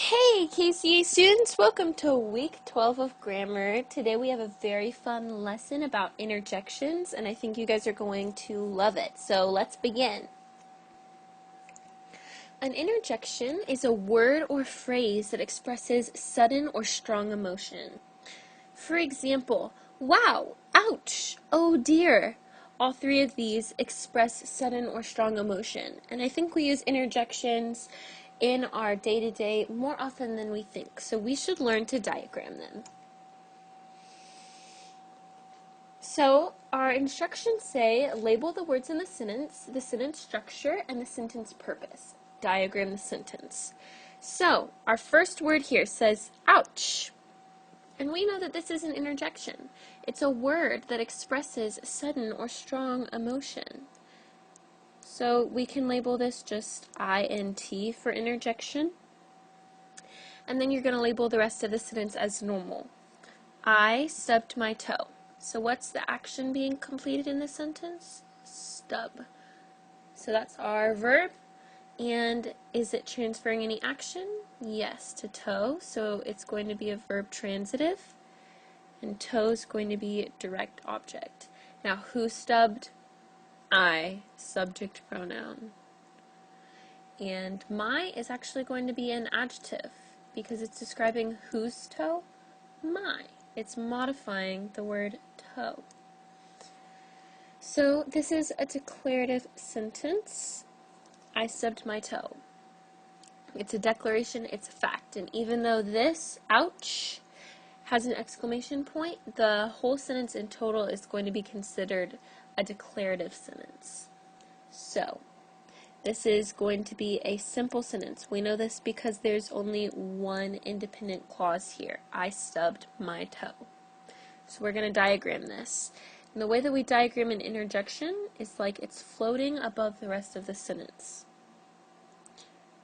Hey KCA students, welcome to week 12 of grammar. Today we have a very fun lesson about interjections and I think you guys are going to love it. So let's begin. An interjection is a word or phrase that expresses sudden or strong emotion. For example, wow, ouch, oh dear. All three of these express sudden or strong emotion, and I think we use interjections in our day-to-day more often than we think, so we should learn to diagram them. So our instructions say label the words in the sentence structure, and the sentence purpose. Diagram the sentence. So our first word here says ouch. And we know that this is an interjection. It's a word that expresses sudden or strong emotion. So we can label this just INT for interjection. And then you're going to label the rest of the sentence as normal. I stubbed my toe. So what's the action being completed in this sentence? Stub. So that's our verb. And is it transferring any action? Yes, to toe. So it's going to be a verb transitive. And toe is going to be direct object. Now, who stubbed? I, subject pronoun. And my is actually going to be an adjective because it's describing whose toe? My. It's modifying the word toe. So this is a declarative sentence. I stubbed my toe. It's a declaration, it's a fact. And even though this, ouch, has an exclamation point, the whole sentence in total is going to be considered a declarative sentence. So, this is going to be a simple sentence. We know this because there's only one independent clause here. I stubbed my toe. So we're going to diagram this. And the way that we diagram an interjection is like it's floating above the rest of the sentence.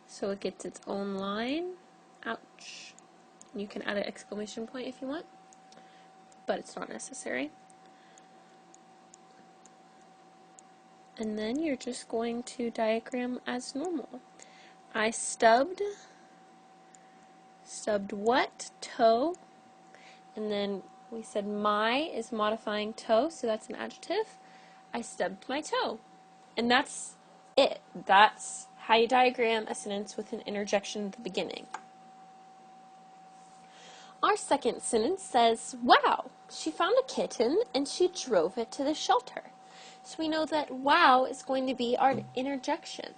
So it gets its own line. Ouch. You can add an exclamation point if you want, but it's not necessary. And then you're just going to diagram as normal. I stubbed what? Toe. And then we said my is modifying toe, so that's an adjective. I stubbed my toe. And that's it. That's how you diagram a sentence with an interjection at the beginning. Our second sentence says, wow, she found a kitten and she drove it to the shelter. So we know that wow is going to be our interjection,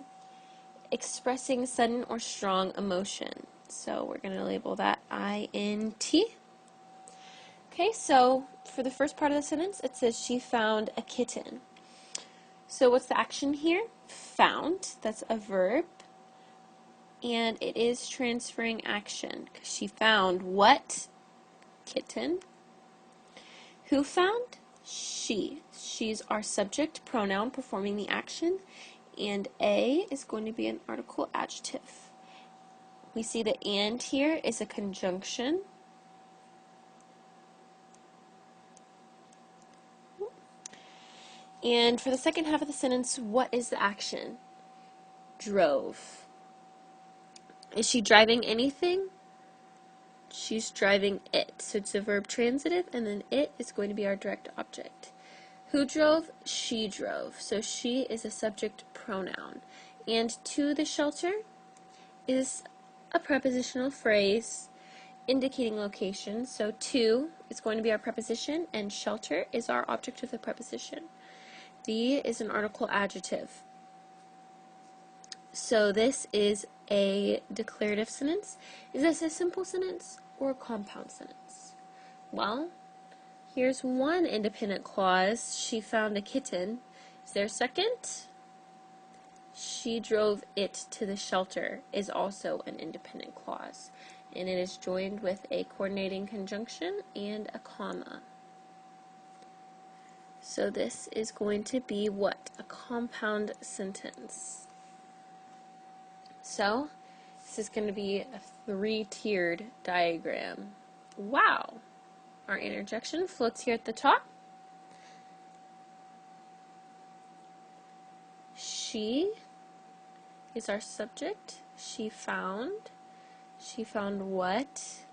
expressing sudden or strong emotion. So we're going to label that INT. Okay, so for the first part of the sentence, it says she found a kitten. So what's the action here? Found, that's a verb. And it is transferring action because she found what? Kitten. Who found? She. She's our subject pronoun performing the action, and a is going to be an article adjective. We see the and here is a conjunction. And for the second half of the sentence, what is the action? Drove. Is she driving anything? She's driving it. So it's a verb transitive, and then it is going to be our direct object. Who drove? She drove. So she is a subject pronoun. And to the shelter is a prepositional phrase indicating location. So to is going to be our preposition, and shelter is our object of the preposition. The is an article adjective. So this is a declarative sentence. Is this a simple sentence or a compound sentence? Well, here's one independent clause. She found a kitten. Is there a second? She drove it to the shelter is also an independent clause. And it is joined with a coordinating conjunction and a comma. So this is going to be what? A compound sentence. So, this is going to be a three-tiered diagram. Wow! Our interjection floats here at the top. She is our subject. She found. She found what?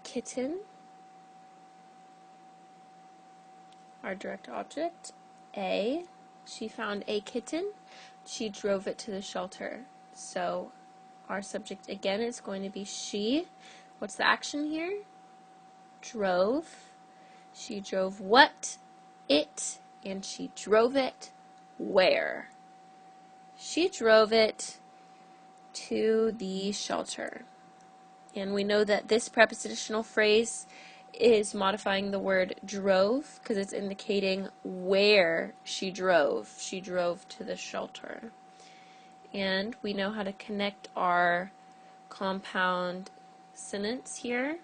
Kitten. Our direct object, A. She found a kitten. She drove it to the shelter. So our subject again is going to be she. What's the action here? Drove. She drove what? It. And she drove it where? She drove it to the shelter. And we know that this prepositional phrase is modifying the word drove because it's indicating where she drove. She drove to the shelter. And we know how to connect our compound sentence here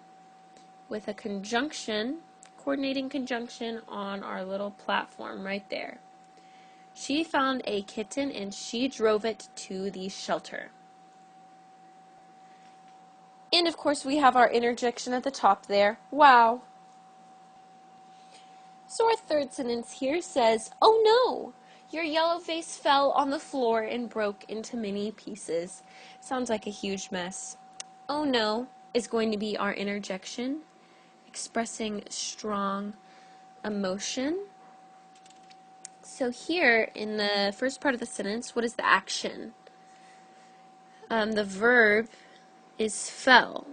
with a conjunction, coordinating conjunction on our little platform right there. She found a kitten and she drove it to the shelter. And of course we have our interjection at the top there. Wow. So our third sentence here says, "Oh no, your yellow vase fell on the floor and broke into many pieces." Sounds like a huge mess. "Oh no" is going to be our interjection, expressing strong emotion. So here in the first part of the sentence, what is the action? The verb is fell.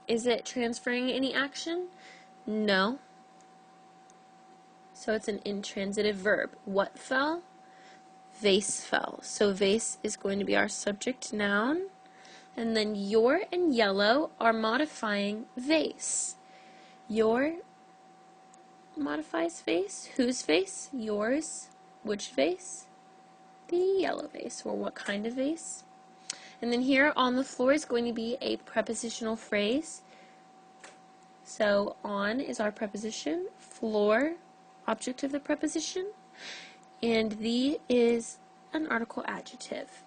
Is it transferring any action? No. So it's an intransitive verb. What fell? Vase fell. So vase is going to be our subject noun. And then your and yellow are modifying vase. Your modifies vase. Whose vase? Yours. Which vase? The yellow vase. Or what kind of vase? And then here on the floor is going to be a prepositional phrase. So on is our preposition. Floor, object of the preposition. And the is an article adjective.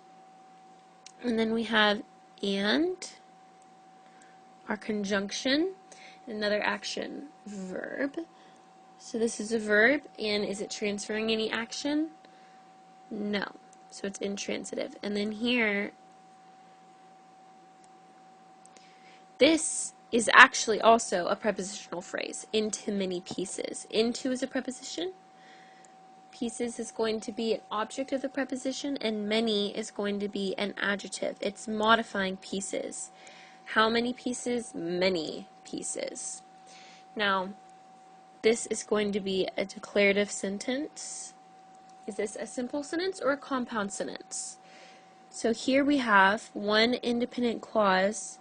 And then we have and, our conjunction, another action, verb. So this is a verb, and is it transferring any action? No. So it's intransitive. And then here, this is actually also a prepositional phrase, into many pieces. Into is a preposition. Pieces is going to be an object of the preposition, and many is going to be an adjective. It's modifying pieces. How many pieces? Many pieces. Now, this is going to be a declarative sentence. Is this a simple sentence or a compound sentence? So here we have one independent clause.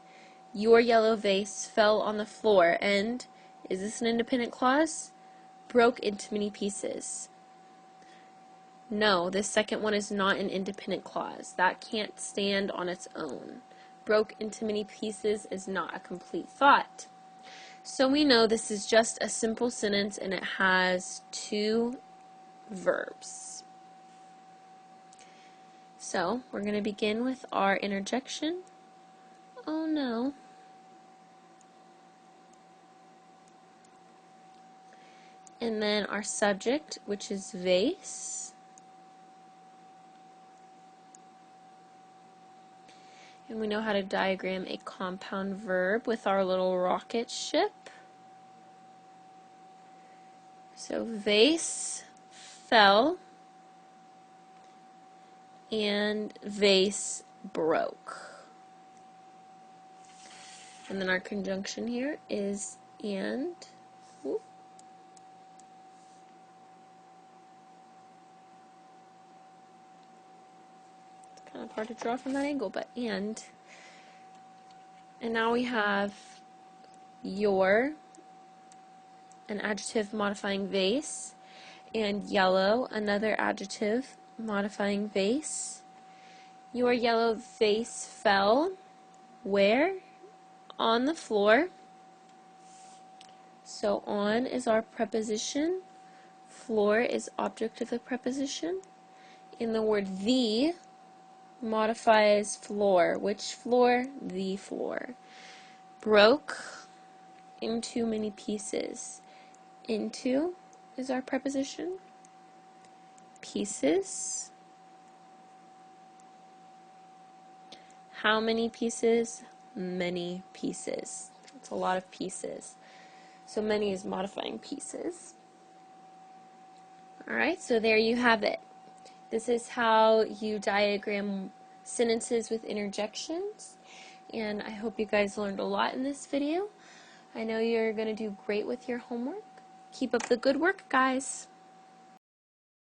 Your yellow vase fell on the floor, and is this an independent clause? Broke into many pieces. No, this second one is not an independent clause. That can't stand on its own. Broke into many pieces is not a complete thought. So we know this is just a simple sentence and it has two verbs. So we're going to begin with our interjection. Oh no. And then our subject, which is vase. And we know how to diagram a compound verb with our little rocket ship. So vase fell and vase broke. And then our conjunction here is and. Ooh. It's kind of hard to draw from that angle, but and. And now we have your, an adjective modifying vase, and yellow, another adjective modifying vase. Your yellow vase fell where? On the floor. So on is our preposition. Floor is object of the preposition. And the word the modifies floor. Which floor? The floor. Broke into many pieces. Into is our preposition. Pieces How many pieces? Many pieces. That's a lot of pieces. So many is modifying pieces. Alright, so there you have it. This is how you diagram sentences with interjections. And I hope you guys learned a lot in this video. I know you're going to do great with your homework. Keep up the good work, guys.